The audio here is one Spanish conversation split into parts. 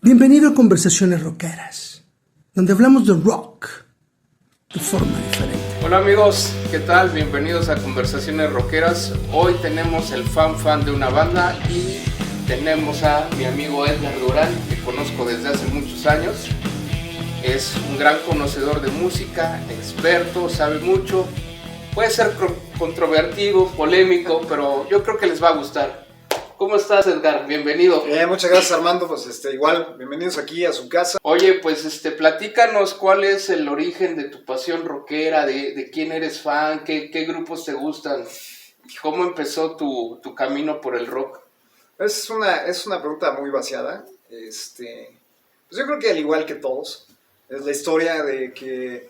Bienvenido a Conversaciones Rockeras, donde hablamos de rock de forma diferente. Hola amigos, ¿qué tal? Bienvenidos a Conversaciones Rockeras. Hoy tenemos el fan de una banda y tenemos a mi amigo Edgar Durán, que conozco desde hace muchos años. Es un gran conocedor de música, experto, sabe mucho. Puede ser controvertido, polémico, pero yo creo que les va a gustar. ¿Cómo estás, Edgar? Bienvenido. Muchas gracias, Armando. Pues igual, bienvenidos aquí a su casa. Oye, pues platícanos cuál es el origen de tu pasión rockera, de quién eres fan, qué grupos te gustan, cómo empezó tu camino por el rock. Es una pregunta muy vaciada. Pues yo creo que al igual que todos, es la historia de que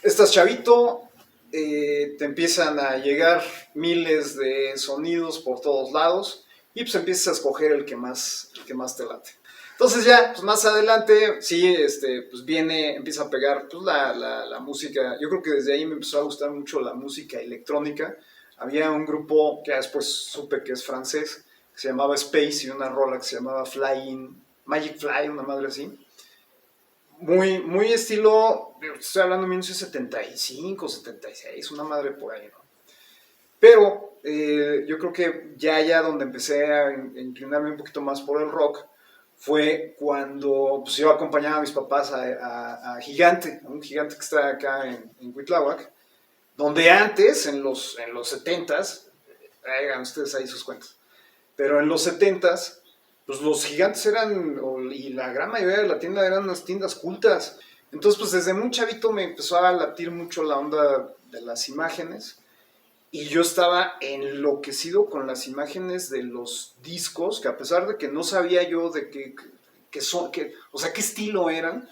estás chavito, te empiezan a llegar miles de sonidos por todos lados y pues empiezas a escoger el que más te late. Entonces ya, pues más adelante, sí, pues empieza a pegar pues, la música. Yo creo que desde ahí me empezó a gustar mucho la música electrónica. Había un grupo que después supe que es francés, que se llamaba Space, y una rola que se llamaba Magic Fly, una madre así. Muy estilo, estoy hablando de 1975, 76, una madre por ahí, ¿no? Pero yo creo que ya donde empecé a inclinarme un poquito más por el rock fue cuando pues, yo acompañaba a mis papás a Gigante, a un gigante que está acá en Cuitláhuac, donde antes, en los 70s, hagan ustedes ahí sus cuentas, pero en los 70s, pues los gigantes eran, y la gran mayoría de la tienda eran unas tiendas cultas. Entonces, pues desde muy chavito me empezó a latir mucho la onda de las imágenes. Y yo estaba enloquecido con las imágenes de los discos, que a pesar de que no sabía yo de qué estilo eran,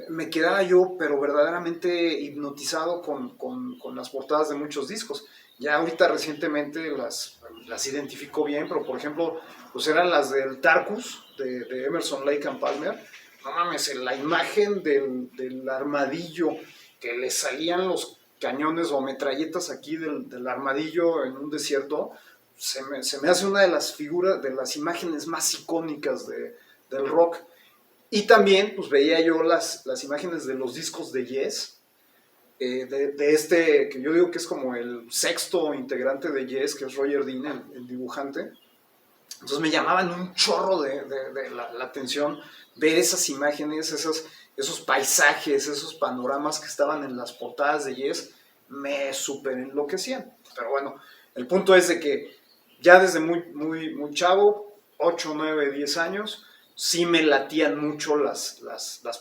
me quedaba yo, pero verdaderamente hipnotizado con las portadas de muchos discos. Ya ahorita recientemente las identifico bien, pero por ejemplo, pues eran las del Tarkus, de Emerson, Lake and Palmer. No mames, la imagen del armadillo, que le salían los cañones o metralletas aquí del armadillo en un desierto, se me hace una de las figuras, de las imágenes más icónicas del rock. Y también pues veía yo las imágenes de los discos de Yes, que yo digo que es como el sexto integrante de Yes, que es Roger Dean, el dibujante. Entonces me llamaban un chorro de la atención ver esas imágenes, esos paisajes, esos panoramas que estaban en las portadas de Yes, me súper enloquecían. Pero bueno, el punto es de que ya desde muy chavo, 8, 9, 10 años, sí me latían mucho las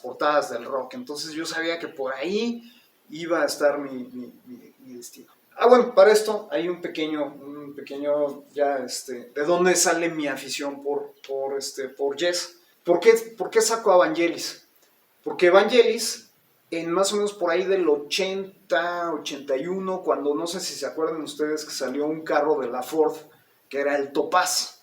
portadas del rock. Entonces yo sabía que por ahí iba a estar mi destino. Bueno, para esto hay un pequeño ya, de dónde sale mi afición por Yes. ¿Por qué saco a Vangelis? Porque Vangelis, en más o menos por ahí del 80, 81, cuando no sé si se acuerdan ustedes que salió un carro de la Ford, que era el Topaz,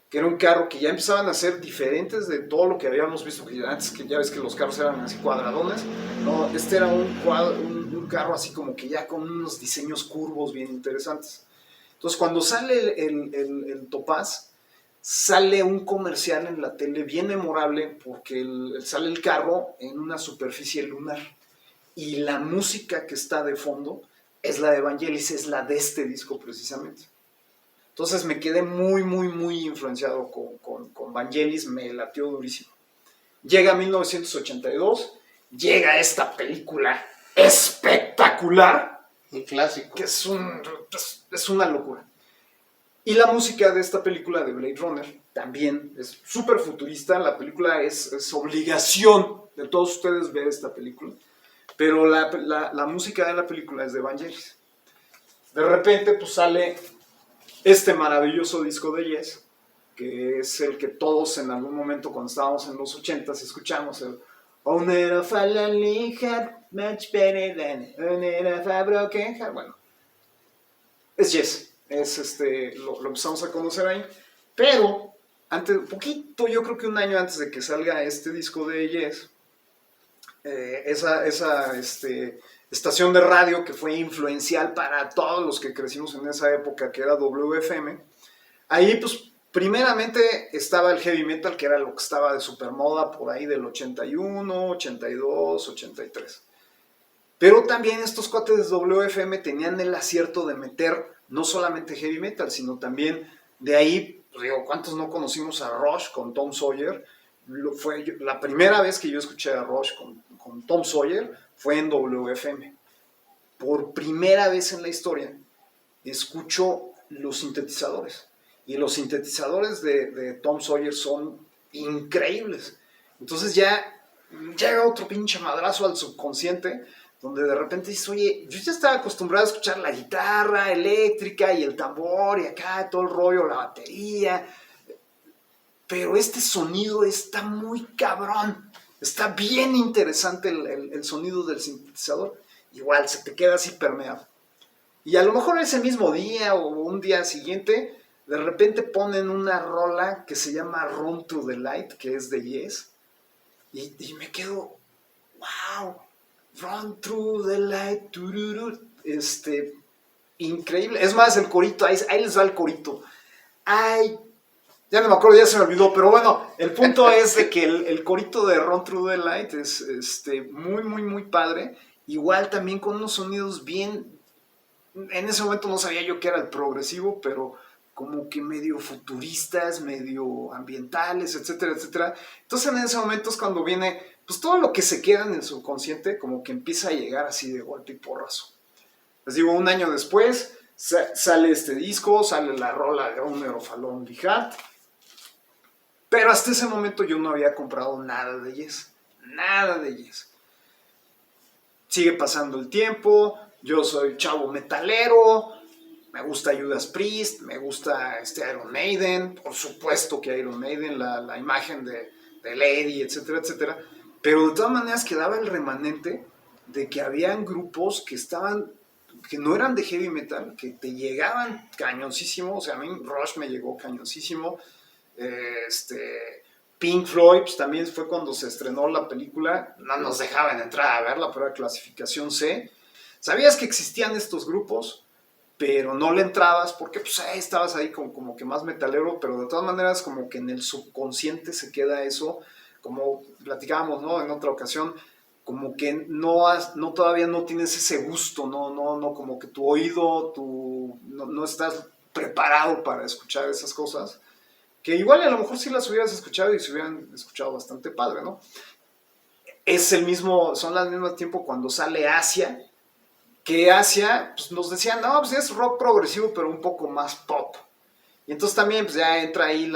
que era un carro que ya empezaban a ser diferentes de todo lo que habíamos visto que antes, que ya ves que los carros eran así cuadradones. No, este era un carro así como que ya con unos diseños curvos bien interesantes. Entonces cuando sale el Topaz, sale un comercial en la tele bien memorable porque sale el carro en una superficie lunar y la música que está de fondo es la de Vangelis, es la de este disco precisamente. Entonces me quedé muy influenciado con Vangelis, me latió durísimo. Llega 1982, llega esta película espectacular. Un clásico. Que es una locura. Y la música de esta película de Blade Runner también es súper futurista. La película es obligación de todos ustedes ver esta película. Pero la música de la película es de Vangelis. De repente pues sale este maravilloso disco de Yes, que es el que todos en algún momento cuando estábamos en los 80s escuchamos, el Owner of a lonely heart, much better than owner of a broken heart. Bueno, es Yes, lo empezamos a conocer ahí, pero poquito, yo creo que un año antes de que salga este disco de Yes, esa estación de radio que fue influencial para todos los que crecimos en esa época, que era WFM, ahí pues Primeramente estaba el heavy metal, que era lo que estaba de supermoda por ahí del 81, 82, 83. Pero también estos cuates de WFM tenían el acierto de meter no solamente heavy metal, sino también de ahí, pues digo, ¿cuántos no conocimos a Rush con Tom Sawyer? La primera vez que yo escuché a Rush con Tom Sawyer fue en WFM. Por primera vez en la historia escucho los sintetizadores. Y los sintetizadores de Tom Sawyer son increíbles. Entonces ya llega otro pinche madrazo al subconsciente, donde de repente dices, oye, yo ya estaba acostumbrado a escuchar la guitarra eléctrica y el tambor y acá todo el rollo, la batería, pero este sonido está muy cabrón, está bien interesante el sonido del sintetizador, igual se te queda así permeado. Y a lo mejor ese mismo día o un día siguiente, de repente ponen una rola que se llama Run to the Light, que es de Yes, y me quedo, wow, Run through the light, tururu, increíble. Es más, el corito, ahí les va el corito. Ay, ya no me acuerdo, ya se me olvidó, pero bueno, el punto es de que el corito de Run Through the Light es muy, muy, muy padre. Igual también con unos sonidos bien, en ese momento no sabía yo que era el progresivo, pero como que medio futuristas, medio ambientales, etcétera, etcétera. Entonces en ese momento es cuando viene, pues todo lo que se queda en el subconsciente, como que empieza a llegar así de golpe y porrazo. Les digo, un año después sale este disco, sale la rola de Owner of a Lonely Heart, pero hasta ese momento yo no había comprado nada de Yes, nada de Yes. Sigue pasando el tiempo, yo soy chavo metalero, me gusta Judas Priest, me gusta Iron Maiden, por supuesto que Iron Maiden, la imagen de Lady, etcétera, etcétera, pero de todas maneras quedaba el remanente de que habían grupos que no eran de heavy metal, que te llegaban cañoncísimo, o sea, a mí Rush me llegó cañoncísimo, Pink Floyd, pues también fue cuando se estrenó la película, no nos dejaban entrar a verla, pero era clasificación C. Sabías que existían estos grupos, pero no le entrabas porque pues estabas ahí como que más metalero, pero de todas maneras como que en el subconsciente se queda eso, como platicábamos, ¿no? En otra ocasión, como que todavía no tienes ese gusto, no como que tu oído, no estás preparado para escuchar esas cosas, que igual a lo mejor sí las hubieras escuchado y se hubieran escuchado bastante padre, ¿no? Son al mismo tiempo cuando sale Asia, que Asia, pues nos decían, no, pues es rock progresivo, pero un poco más pop. Y entonces también pues ya entra ahí,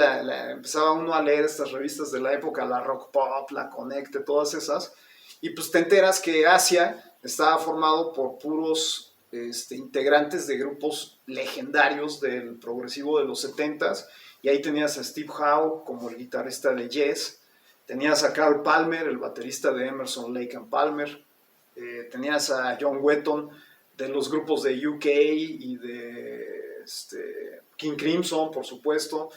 empezaba uno a leer estas revistas de la época, la Rock Pop, la Connect, todas esas, y pues te enteras que Asia estaba formado por puros integrantes de grupos legendarios del progresivo de los 70s, y ahí tenías a Steve Howe como el guitarrista de Yes, tenías a Carl Palmer, el baterista de Emerson, Lake and Palmer, tenías a John Wetton de los grupos de UK y de King Crimson, por supuesto,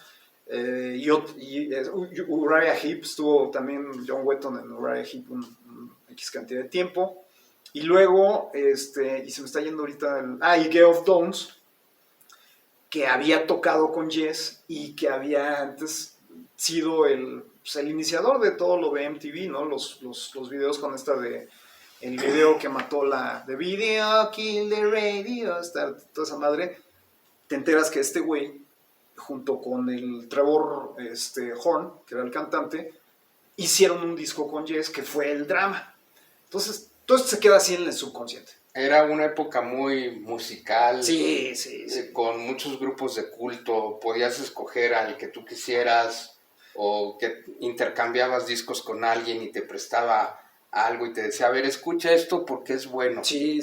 y Uriah Heep, estuvo también John Wetton en Uriah Heep un X cantidad de tiempo, y luego, y se me está yendo ahorita, y Geoff Downes, que había tocado con Yes y que había antes sido el iniciador de todo lo de MTV, ¿no? Los videos con el video que mató The Video Kill the Radio, toda esa madre. Te enteras que este güey, junto con el Trevor Horn, que era el cantante, hicieron un disco con Yes que fue El Drama. Entonces, todo esto se queda así en el subconsciente. Era una época muy musical, sí. Con muchos grupos de culto, podías escoger al que tú quisieras, o que intercambiabas discos con alguien y te prestaba algo y te decía, a ver, escucha esto porque es bueno. Sí,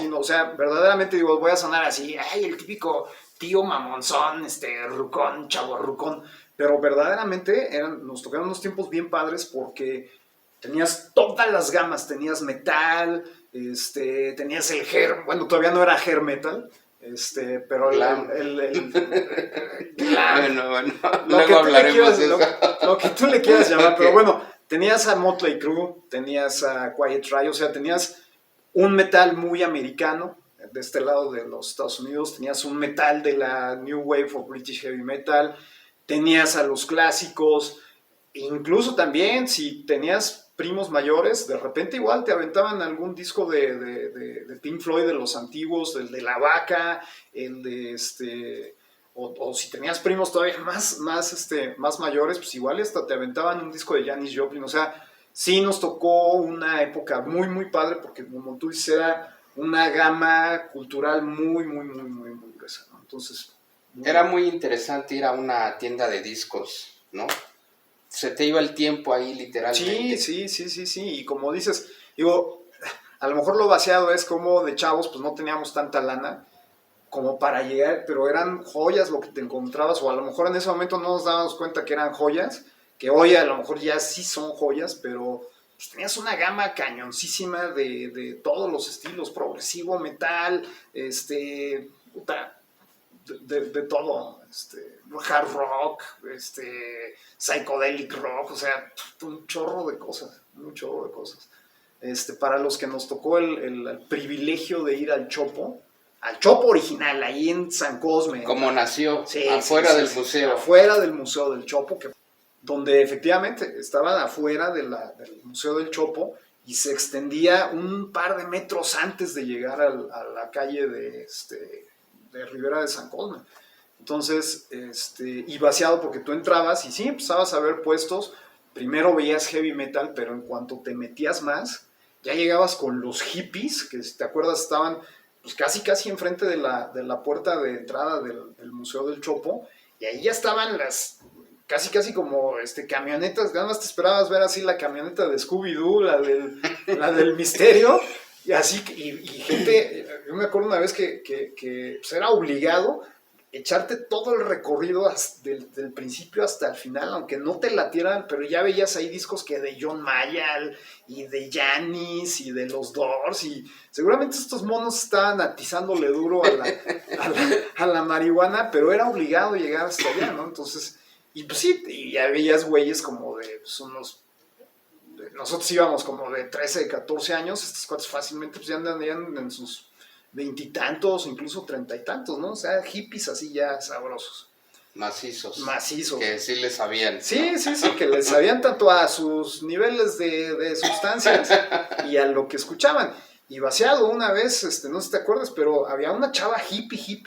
¿no? O sea, verdaderamente digo, voy a sonar así, el típico tío mamonzón, rucón, chavo rucón, pero verdaderamente nos tocaron unos tiempos bien padres porque tenías todas las gamas, tenías metal, tenías el hair, bueno, todavía no era hair metal, pero glam. Glam. Bueno, luego hablaremos de eso. Lo que tú le quieras llamar, pero bueno, tenías a Motley Crue, tenías a Quiet Riot, o sea, tenías un metal muy americano, de este lado de los Estados Unidos, tenías un metal de la New Wave of British Heavy Metal, tenías a los clásicos, incluso también si tenías primos mayores, de repente igual te aventaban algún disco de Pink Floyd, de los antiguos, el de La Vaca, el de o si tenías primos todavía más mayores, pues igual hasta te aventaban un disco de Janis Joplin. O sea, sí nos tocó una época muy, muy padre, porque como tú dices, era una gama cultural muy, muy, muy, muy, muy gruesa, ¿no? Entonces... Era muy interesante ir a una tienda de discos, ¿no? Se te iba el tiempo ahí literalmente. Sí. Y como dices, digo, a lo mejor lo vaciado es como de chavos, pues no teníamos tanta lana como para llegar, pero eran joyas lo que te encontrabas, o a lo mejor en ese momento no nos dábamos cuenta que eran joyas, que hoy a lo mejor ya sí son joyas, pero pues tenías una gama cañoncísima de todos los estilos, progresivo, metal, puta, de todo, hard rock, psychedelic rock, o sea, un chorro de cosas. Para los que nos tocó el privilegio de ir al Chopo original, ahí en San Cosme. Como nació, Sí, afuera del museo. Afuera del Museo del Chopo, donde efectivamente estaba afuera del Museo del Chopo y se extendía un par de metros antes de llegar a la calle de Ribera de San Cosme. Entonces, y vaciado porque tú entrabas y sí, empezabas a ver puestos. Primero veías heavy metal, pero en cuanto te metías más, ya llegabas con los hippies, que si te acuerdas estaban pues casi enfrente de la puerta de entrada del Museo del Chopo, y ahí ya estaban las casi como camionetas, nada más te esperabas ver así la camioneta de Scooby-Doo, la del misterio, y así, y gente, yo me acuerdo una vez que pues era obligado echarte todo el recorrido del principio hasta el final, aunque no te latieran, pero ya veías ahí discos que de John Mayall y de Janis y de los Doors, y seguramente estos monos estaban atizándole duro a la marihuana, pero era obligado llegar hasta allá, ¿no? Entonces, y pues sí, y ya veías güeyes como de pues, nosotros íbamos como de 13, 14 años, estos cuates fácilmente pues ya andan en sus veintitantos, incluso 30 y tantos, ¿no? O sea, hippies así ya sabrosos. Macizos. Que sí les sabían. Sí, que les sabían tanto a sus niveles de sustancias y a lo que escuchaban. Y vaciado una vez, no sé si te acuerdas, pero había una chava hippie,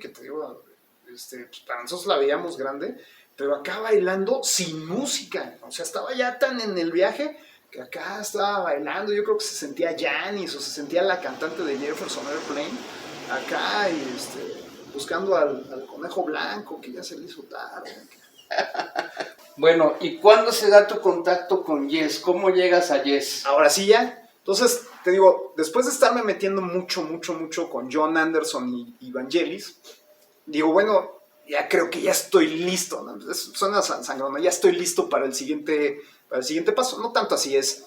que te digo, pues para nosotros la veíamos grande, pero acá bailando sin música. O sea, estaba ya tan en el viaje que acá estaba bailando. Yo creo que se sentía Janis o se sentía la cantante de Jefferson Airplane acá y buscando al conejo blanco, que ya se le hizo tarde. Bueno, ¿y cuándo se da tu contacto con Yes? ¿Cómo llegas a Yes? Ahora sí ya. Entonces, te digo, después de estarme metiendo mucho con Jon Anderson y Vangelis, digo, bueno, ya creo que ya estoy listo, ¿no? Suena sangrón, ya estoy listo para el siguiente paso. No tanto así es.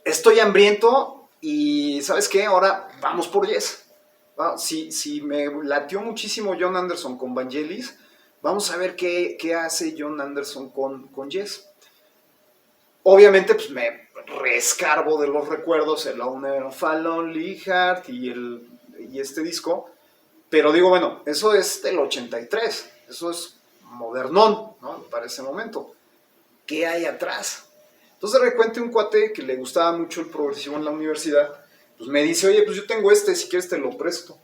Estoy hambriento y ¿sabes qué? Ahora vamos por Yes. Bueno, si me latió muchísimo Jon Anderson con Vangelis, vamos a ver qué hace Jon Anderson con Yes. Obviamente, pues me rescarbo de los recuerdos, el Owner of a Lonely Heart y este disco. Pero digo, bueno, eso es del 83, eso es modernón, ¿no? Para ese momento. ¿Qué hay atrás? Entonces de repente un cuate que le gustaba mucho el progresivo en la universidad, pues me dice, oye, pues yo tengo si quieres te lo presto,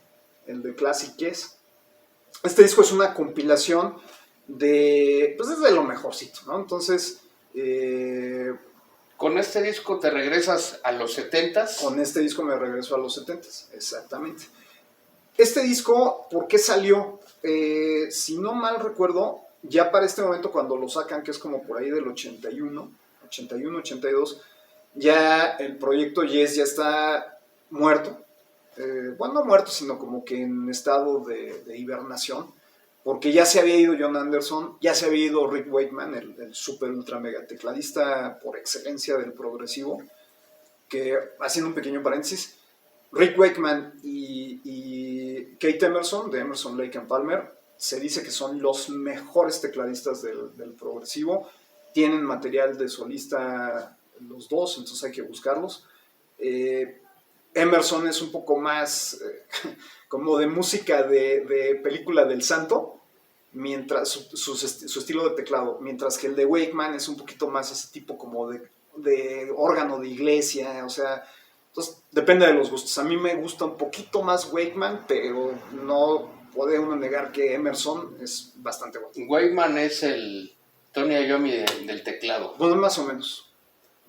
el de Classic Yes. Este disco es una compilación pues es de lo mejorcito, ¿no? Entonces... ¿Con este disco te regresas a los 70s? Con este disco me regreso a los 70s, exactamente. Este disco, ¿por qué salió? Si no mal recuerdo, ya para este momento cuando lo sacan, que es como por ahí del 81, 82, ya el proyecto Yes ya está muerto. Bueno, no muerto, sino como que en estado de hibernación, porque ya se había ido Jon Anderson, ya se había ido Rick Wakeman, el super ultra mega tecladista por excelencia del progresivo, que, haciendo un pequeño paréntesis, Rick Wakeman y Kate Emerson, de Emerson, Lake and Palmer, se dice que son los mejores tecladistas del progresivo. Tienen material de solista los dos, entonces hay que buscarlos. Emerson es un poco más como de música de película del santo, mientras su estilo de teclado, mientras que el de Wakeman es un poquito más ese tipo como de órgano de iglesia, o sea, entonces depende de los gustos. A mí me gusta un poquito más Wakeman, pero no puede uno negar que Emerson es bastante bueno. Wakeman es el Tony Iommi del teclado. Bueno, más o menos.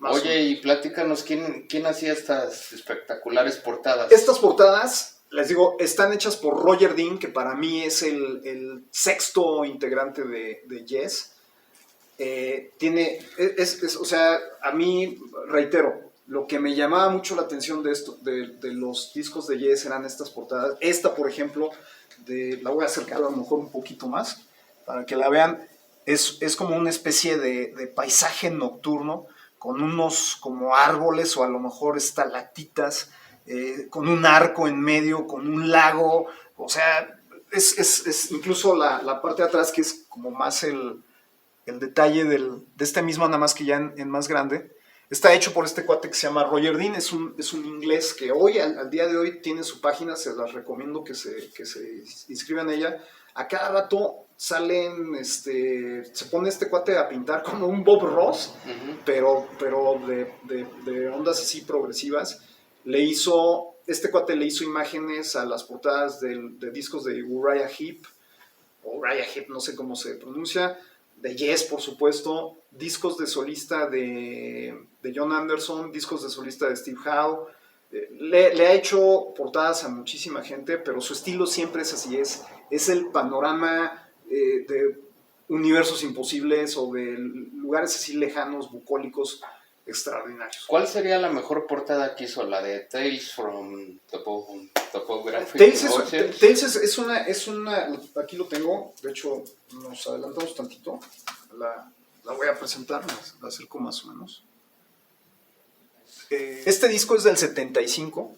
Oye, y platícanos, ¿quién hacía estas espectaculares portadas? Estas portadas, les digo, están hechas por Roger Dean, que para mí es el sexto integrante de Yes. O sea, a mí, reitero, lo que me llamaba mucho la atención de los discos de Yes eran estas portadas. Esta, por ejemplo, la voy a acercar a lo mejor un poquito más, para que la vean. Es como una especie de paisaje nocturno, con unos como árboles o a lo mejor estalactitas, con un arco en medio, con un lago, o sea, es incluso la parte de atrás que es como más el detalle de este mismo, nada más que ya en más grande. Está hecho por este cuate que se llama Roger Dean, es un inglés que hoy, al día de hoy, tiene su página, se las recomiendo que se inscriban en ella. A cada rato salen, se pone este cuate a pintar como un Bob Ross, pero de ondas así progresivas. Este cuate le hizo imágenes a las portadas de discos de Uriah Heep, no sé cómo se pronuncia, de Yes, por supuesto, discos de solista de John Anderson, discos de solista de Steve Howe. Le ha hecho portadas a muchísima gente, pero su estilo siempre es así, es el panorama de universos imposibles o de lugares así lejanos, bucólicos, extraordinarios. ¿Cuál sería la mejor portada que hizo? ¿La de Tales from Topographic? Tales es una, aquí lo tengo, de hecho nos adelantamos tantito, la voy a presentar, la acerco más o menos. Este disco es del 75,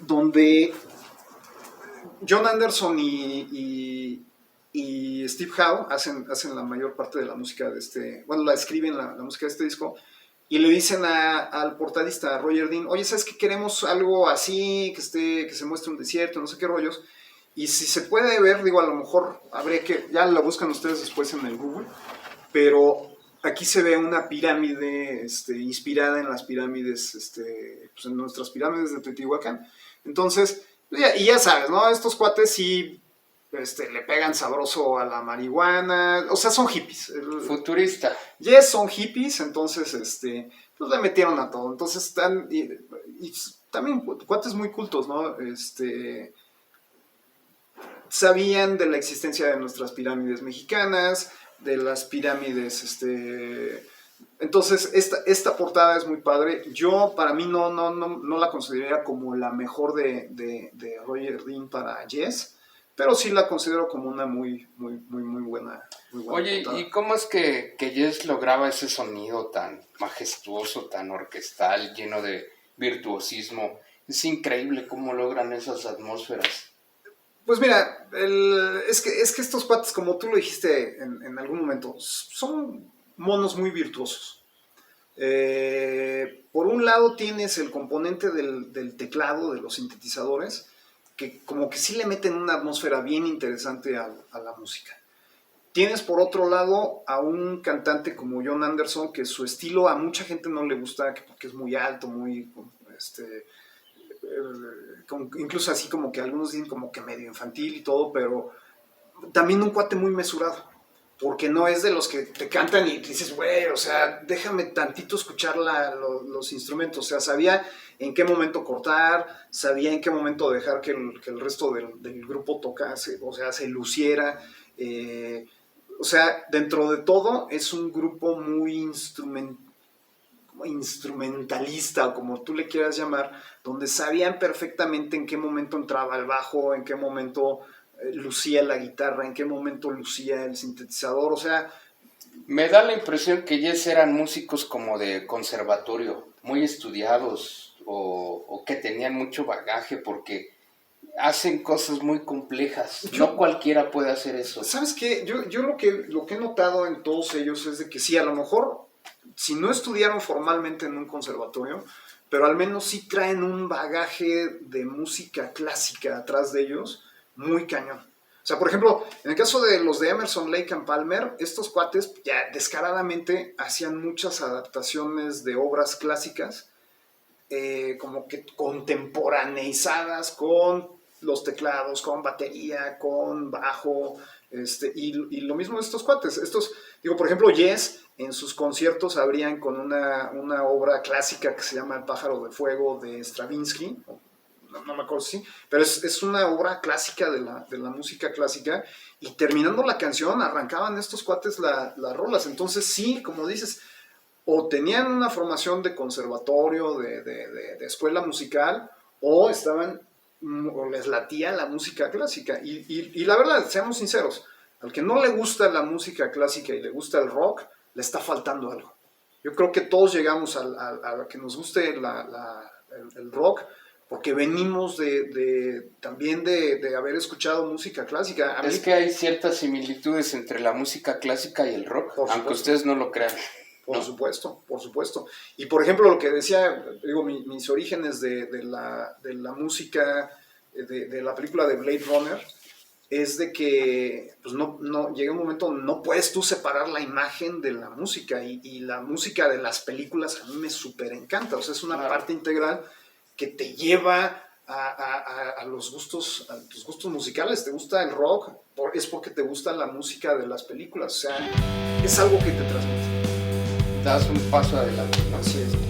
donde John Anderson y Steve Howe hacen la mayor parte de la música de la escriben la música de este disco, y le dicen al portadista, a Roger Dean, oye, ¿sabes qué? Queremos algo así, que se muestre un desierto, no sé qué rollos, y si se puede ver, digo, a lo mejor habría que, ya la buscan ustedes después en el Google, pero aquí se ve una pirámide inspirada en las pirámides, pues en nuestras pirámides de Teotihuacán. Entonces, y ya sabes, ¿no? Estos cuates sí le pegan sabroso a la marihuana, o sea, son hippies. Futurista. Yes, son hippies, entonces, pues le metieron a todo. Entonces están, y también cuates muy cultos, ¿no? Sabían de la existencia de nuestras pirámides mexicanas, de las pirámides, entonces esta portada es muy padre. Yo, para mí, no la consideraría como la mejor de Roger Dean para Yes, pero sí la considero como una muy buena Oye, portada. ¿y cómo es que Yes lograba ese sonido tan majestuoso, tan orquestal, lleno de virtuosismo? Es increíble cómo logran esas atmósferas. Pues mira, es que estos cuates, como tú lo dijiste en algún momento, son monos muy virtuosos. Por un lado tienes el componente del teclado, de los sintetizadores, que como que sí le meten una atmósfera bien interesante a la música. Tienes por otro lado a un cantante como John Anderson, que su estilo a mucha gente no le gusta, porque es muy alto, muy incluso así como que algunos dicen como que medio infantil y todo, pero también un cuate muy mesurado, porque no es de los que te cantan y dices, güey, o sea, déjame tantito escuchar los instrumentos. O sea, sabía en qué momento cortar, sabía en qué momento dejar que el resto del grupo tocase, o sea, se luciera. O sea, dentro de todo es un grupo muy instrumentalista, o como tú le quieras llamar, donde sabían perfectamente en qué momento entraba el bajo, en qué momento lucía la guitarra, en qué momento lucía el sintetizador, o sea... Me da la impresión que Yes eran músicos como de conservatorio, muy estudiados o que tenían mucho bagaje, porque hacen cosas muy complejas. No cualquiera puede hacer eso. ¿Sabes qué? Yo lo que he notado en todos ellos es de que sí, a lo mejor, si no estudiaron formalmente en un conservatorio, pero al menos sí traen un bagaje de música clásica atrás de ellos, muy cañón. O sea, por ejemplo, en el caso de los de Emerson, Lake and Palmer, estos cuates ya descaradamente hacían muchas adaptaciones de obras clásicas, como que contemporaneizadas con los teclados, con batería, con bajo, y lo mismo de estos cuates. Estos, digo, por ejemplo, Yes, en sus conciertos abrían con una obra clásica que se llama El pájaro de fuego de Stravinsky, no me acuerdo si, pero es una obra clásica de la música clásica, y terminando la canción arrancaban estos cuates las rolas. Entonces sí, como dices, o tenían una formación de conservatorio, de escuela musical, o estaban, o les latía la música clásica. Y la verdad, seamos sinceros, al que no le gusta la música clásica y le gusta el rock, le está faltando algo. Yo creo que todos llegamos a que nos guste el rock, porque venimos también de haber escuchado música clásica. Es que hay ciertas similitudes entre la música clásica y el rock, aunque ustedes no lo crean. Por supuesto, por supuesto. Y por ejemplo, lo que decía, digo, mis orígenes de la música, de la película de Blade Runner, es de que pues no llega un momento, no puedes tú separar la imagen de la música, y la música de las películas a mí me súper encanta. O sea, es una parte integral que te lleva a los gustos, a tus gustos musicales. ¿Te gusta el rock? Es porque te gusta la música de las películas. O sea, es algo que te transmite. Das un paso adelante, ¿no? Así es.